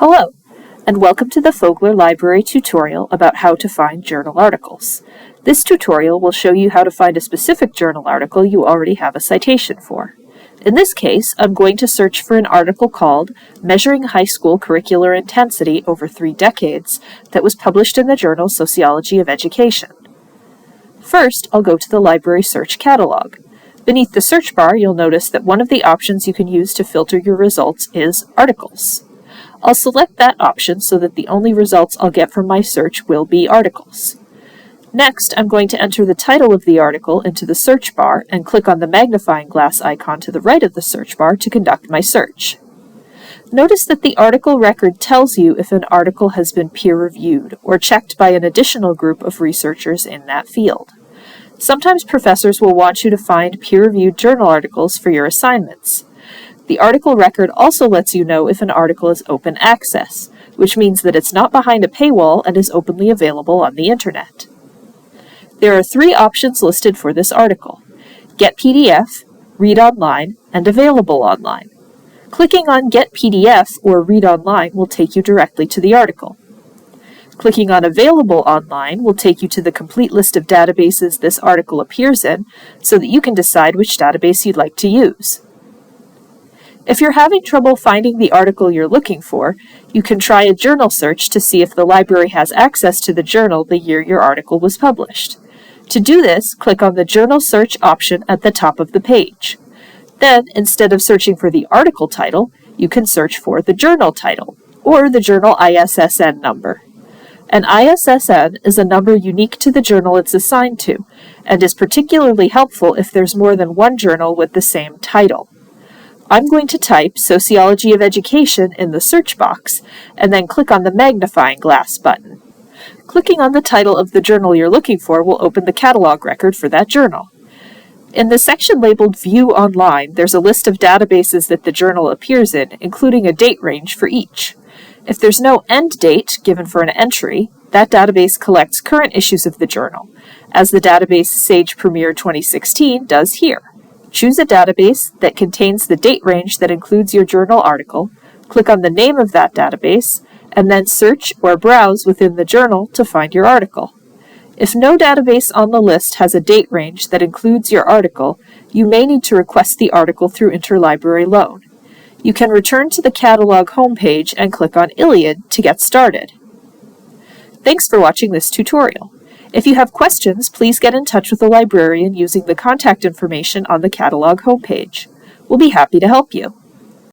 Hello, and welcome to the Fogler Library tutorial about how to find journal articles. This tutorial will show you how to find a specific journal article you already have a citation for. In this case, I'm going to search for an article called Measuring High School Curricular Intensity Over 3 Decades that was published in the journal Sociology of Education. First, I'll go to the library search catalog. Beneath the search bar, you'll notice that one of the options you can use to filter your results is Articles. I'll select that option so that the only results I'll get from my search will be articles. Next, I'm going to enter the title of the article into the search bar and click on the magnifying glass icon to the right of the search bar to conduct my search. Notice that the article record tells you if an article has been peer-reviewed or checked by an additional group of researchers in that field. Sometimes professors will want you to find peer-reviewed journal articles for your assignments. The article record also lets you know if an article is open access, which means that it's not behind a paywall and is openly available on the internet. There are 3 options listed for this article: Get PDF, Read Online, and Available Online. Clicking on Get PDF or Read Online will take you directly to the article. Clicking on Available Online will take you to the complete list of databases this article appears in, so that you can decide which database you'd like to use. If you're having trouble finding the article you're looking for, you can try a journal search to see if the library has access to the journal the year your article was published. To do this, click on the Journal Search option at the top of the page. Then, instead of searching for the article title, you can search for the journal title, or the journal ISSN number. An ISSN is a number unique to the journal it's assigned to, and is particularly helpful if there's more than one journal with the same title. I'm going to type Sociology of Education in the search box, and then click on the magnifying glass button. Clicking on the title of the journal you're looking for will open the catalog record for that journal. In the section labeled View Online, there's a list of databases that the journal appears in, including a date range for each. If there's no end date given for an entry, that database collects current issues of the journal, as the database Sage Premier 2016 does here. Choose a database that contains the date range that includes your journal article, click on the name of that database, and then search or browse within the journal to find your article. If no database on the list has a date range that includes your article, you may need to request the article through interlibrary loan. You can return to the catalog homepage and click on Iliad to get started. Thanks for watching this tutorial. If you have questions, please get in touch with the librarian using the contact information on the catalog homepage. We'll be happy to help you.